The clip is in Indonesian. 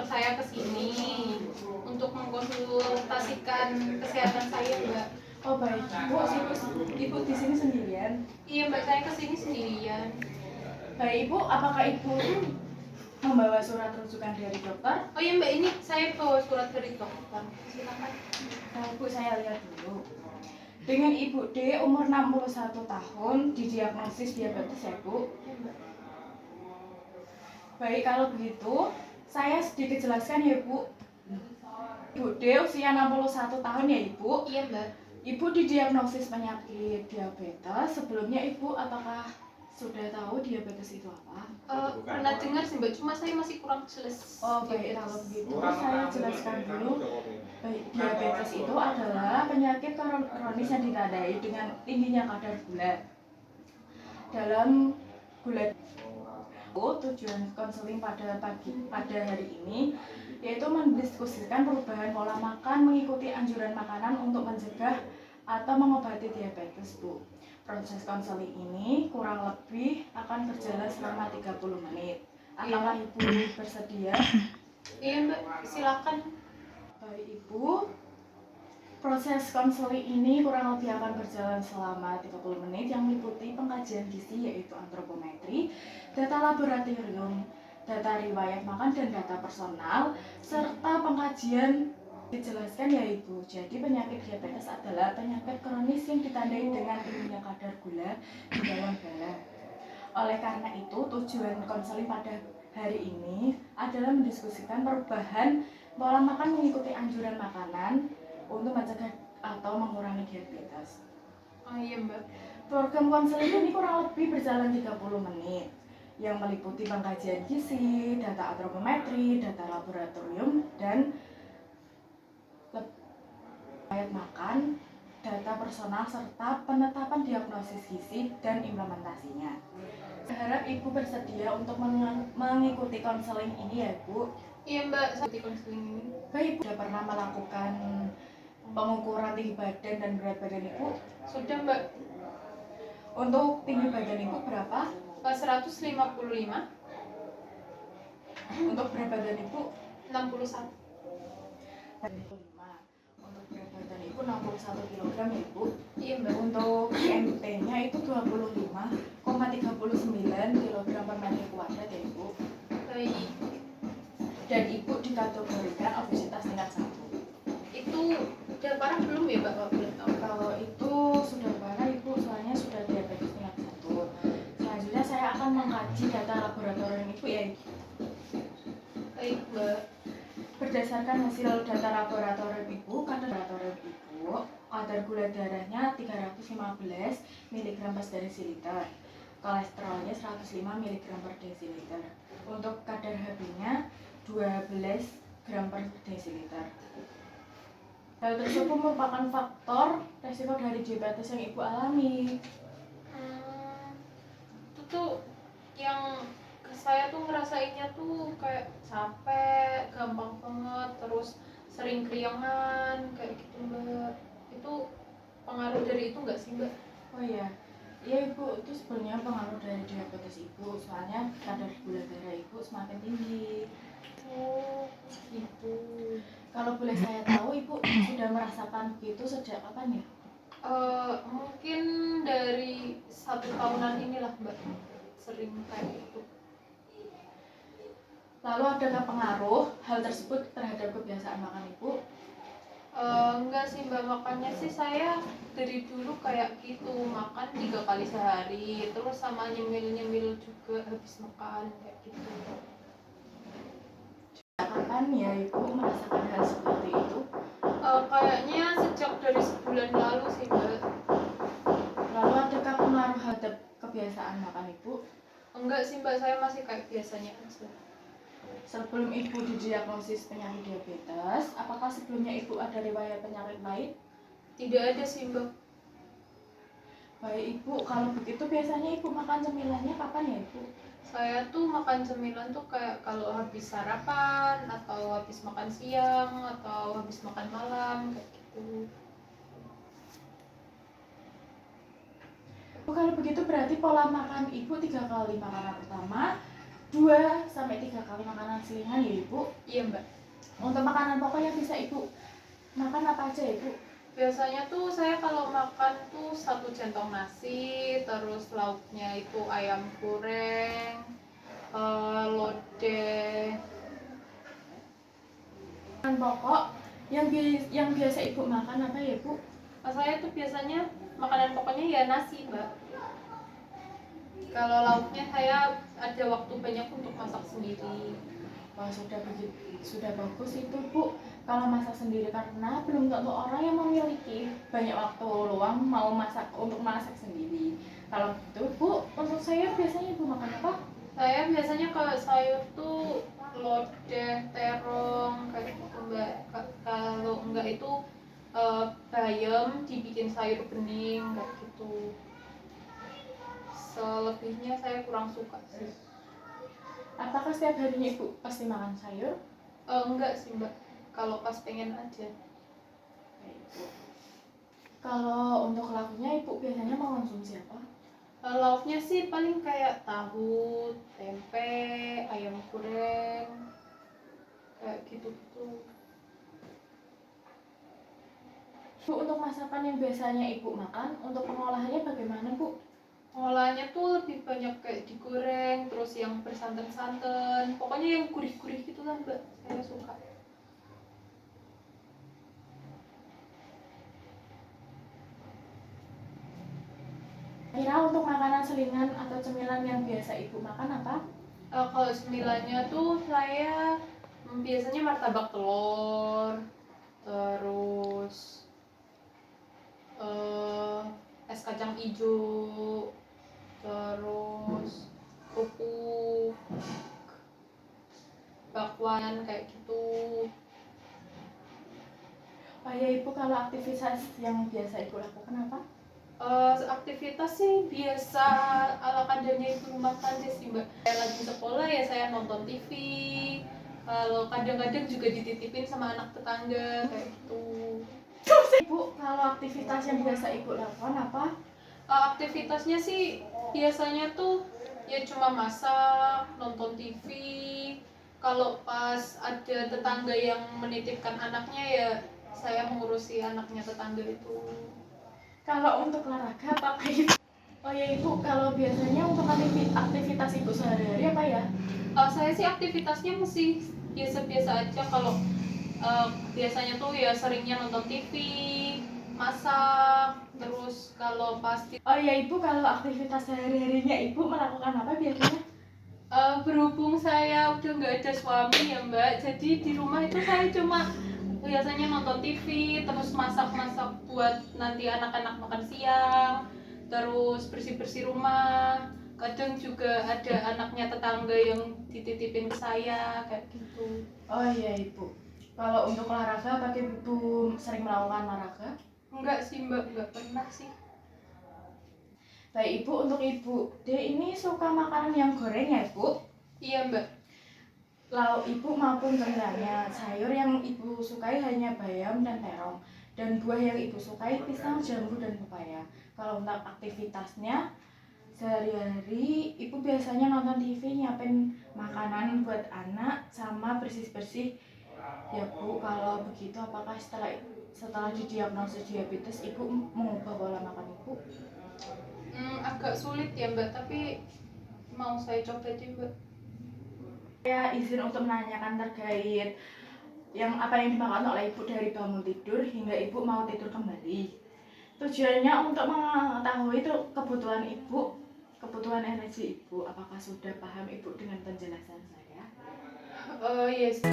dokter saya ke sini untuk mengkonsultasikan kesehatan saya, Mbak. Oh baik, ibu di sini sendirian? Iya, Mbak, saya ke sini sendirian. Baik ibu, apakah ibu membawa surat rujukan dari dokter? Oh iya, Mbak, ini saya bawa surat dari dokter. Silakan. Nah, ibu saya lihat dulu. Dengan ibu D umur 61 tahun didiagnosis diabetes ya bu. Baik, kalau begitu saya sedikit jelaskan ya bu. Ibu D usia 61 tahun ya ibu. Iya, Mbak. Ibu didiagnosis penyakit diabetes. Sebelumnya ibu apakah sudah tahu diabetes itu apa? Pernah dengar sih, Mbak, cuma saya masih kurang jelas. Oh baik, kalau begitu saya jelaskan dulu. Baik, diabetes itu adalah penyakit kronis yang ditandai dengan tingginya kadar gula. Dalam gula tujuan konseling pada hari ini yaitu mendiskusikan perubahan pola makan mengikuti anjuran makanan untuk mencegah atau mengobati diabetes bu. Proses konseling ini kurang lebih akan berjalan selama 30 menit. Apakah ibu bersedia? Iya, Mbak, silakan. Baik ibu, proses konseling ini kurang lebih akan berjalan selama 30 menit yang meliputi pengkajian gizi yaitu antropometri, data laboratorium, data riwayat makan dan data personal, serta pengkajian. Dijelaskan ya ibu, jadi penyakit diabetes adalah penyakit kronis yang ditandai dengan tingginya kadar gula di dalam darah. Oleh karena itu, tujuan konseling pada hari ini adalah mendiskusikan perubahan pola makan mengikuti anjuran makanan untuk mencegah atau mengurangi diabetes. Oh iya, Mbak. Program konseling ini kurang lebih berjalan 30 menit yang meliputi pengkajian gizi, data antropometri, data laboratorium, dan riwayat makan, data personal, serta penetapan diagnosis gizi dan implementasinya. Saya harap ibu bersedia untuk mengikuti konseling ini ya bu. Iya, Mbak, saya di konseling ini. Baik, ibu sudah pernah melakukan pengukuran tinggi badan dan berat badan ibu? Sudah, Mbak. Untuk tinggi badan ibu berapa? 155. Untuk berat badan ibu 61. 65. Untuk berat badan ibu 61 kg ya ibu. Iya, Mbak. Untuk IMT-nya itu 25,39 kg per meter kuadrat ya ibu. Baik. Dan ibu dikategorikan obesitas tingkat 1. Itu udah parah belum ya, Mbak? Kalau boleh tahu. Kalau itu sudah parah ibu, soalnya sudah diabetes tingkat 1. Selanjutnya saya akan mengkaji data laboratorium ibu ya ibu. Baik, Mbak. Berdasarkan hasil data laboratorium ibu, kadar gula darahnya 315 mg per desiliter, kolesterolnya 105 mg per desiliter. Untuk kadar HB-nya 12 gram per desiliter. Hal tersebut merupakan faktor resiko dari diabetes yang ibu alami. Itu tuh yang saya tuh ngerasainnya tuh kayak capek, gampang banget, terus sering keringan kayak gitu, Mbak. Itu pengaruh dari itu nggak sih, Mbak? Oh iya, iya ibu, itu sebenarnya pengaruh dari diabetes ibu, soalnya kadar gula darah ibu semakin tinggi. Oh, gitu. Kalau boleh saya tahu, ibu sudah merasakan begitu sejak kapan ya? Mungkin dari 1 tahunan inilah, Mbak, sering kayak gitu. Lalu adakah pengaruh hal tersebut terhadap kebiasaan makan ibu? Enggak sih, Mbak, makannya sih saya dari dulu kayak gitu, makan 3 kali sehari, terus sama nyemil juga habis makan kayak gitu. Kapan ya ibu merasakan hal seperti itu? Kayaknya sejak dari sebulan lalu sih, Mbak. Lalu adakah pengaruh terhadap kebiasaan makan ibu? Enggak sih, Mbak, saya masih kayak biasanya aja. Sebelum ibu didiagnosis penyakit diabetes, apakah sebelumnya ibu ada riwayat penyakit lain? Tidak ada sih, Mbak. Baik ibu, kalau begitu biasanya ibu makan cemilannya kapan ya ibu? Saya tuh makan cemilan tuh kayak kalau habis sarapan, atau habis makan siang, atau habis makan malam kayak gitu. Kalau begitu berarti pola makan ibu 3 kali makanan utama, 2 sampai 3 kali makanan selingan ya Ibu. Iya Mbak. Untuk makanan pokok yang bisa Ibu makan apa aja Ibu? Biasanya tuh saya kalau makan tuh 1 centong nasi, terus lauknya itu ayam goreng, lodeh. Makanan pokok yang biasa Ibu makan apa ya Bu? Saya tuh biasanya makanan pokoknya ya nasi Mbak. Kalau lauknya saya ada waktu banyak untuk masak sendiri. Wah, sudah bagus itu Bu. Kalau masak sendiri karena belum tentu orang yang memiliki banyak waktu luang mau untuk masak sendiri. Kalau gitu Bu, untuk saya biasanya Ibu makan apa? Saya biasanya kalau sayur tuh lodeh, terong kayak gitu Mbak. Kalau enggak itu bayam dibikin sayur bening kayak gitu. Selebihnya saya kurang suka sih. Apakah setiap harinya Ibu pasti makan sayur? Enggak sih Mbak, kalau pas pengen aja. Kalau untuk lauknya Ibu biasanya mengonsumsi apa? Lauknya sih paling kayak tahu, tempe, ayam goreng, kayak gitu-gitu. Bu, untuk masakan yang biasanya Ibu makan, untuk pengolahannya bagaimana Bu? Olahannya tuh lebih banyak kayak digoreng, terus yang bersantan-santan, pokoknya yang gurih-gurih gitu lah Mbak, saya suka. Kira untuk makanan selingan atau cemilan yang biasa Ibu makan apa? Kalau cemilannya tuh saya biasanya martabak telur, terus es kacang hijau, terus kerupuk, bakwan kayak gitu. Oh ya Ibu, kalau aktivitas yang biasa Ibu lakukan apa? Aktivitas sih biasa ala kadarnya ibu rumah tangga sih Mbak. Saya lagi sekolah ya saya nonton TV. Kalau kadang-kadang juga dititipin sama anak tetangga kayak gitu. Ibu, kalau aktivitas yang biasa Ibu lakukan apa? Aktivitasnya sih biasanya tuh ya cuma masak, nonton TV. Kalau pas ada tetangga yang menitipkan anaknya ya saya mengurusi anaknya tetangga itu. Kalau untuk olahraga apa Ibu? Oh ya Ibu, kalau biasanya untuk aktivitas Ibu sehari-hari apa ya? Saya sih aktivitasnya masih biasa-biasa aja. Kalau biasanya tuh ya seringnya nonton TV, masak, terus kalau pasti Oh ya Ibu, kalau aktivitas sehari-harinya Ibu melakukan apa biasanya? berhubung saya udah nggak ada suami ya Mbak, jadi di rumah itu saya cuma biasanya nonton TV, terus masak-masak buat nanti anak-anak makan siang, terus bersih-bersih rumah. Kadang juga ada anaknya tetangga yang dititipin ke saya kayak gitu. Oh iya Ibu, kalau untuk olahraga apakah Ibu sering melakukan olahraga? Enggak sih Mbak, enggak pernah sih. Baik Ibu, untuk Ibu D ini suka makanan yang goreng ya Ibu? Iya Mbak. Lauk Ibu maupun cemilannya, sayur yang Ibu sukai hanya bayam dan terong, dan buah yang Ibu sukai pisang, jambu, dan pepaya. Kalau untuk aktivitasnya sehari-hari Ibu biasanya nonton TV, nyiapin makanan buat anak, sama bersih-bersih ya Bu. Kalau begitu apakah setelah didiagnosis diabetes Ibu mengubah pola makan Ibu? Agak sulit ya Mbak, tapi mau saya coba deh Mbak. Saya izin untuk menanyakan terkait apa yang dimakan oleh Ibu dari bangun tidur hingga Ibu mau tidur kembali. Tujuannya untuk mengetahui itu kebutuhan Ibu, kebutuhan energi Ibu. Apakah sudah paham Ibu dengan penjelasan saya? Yes.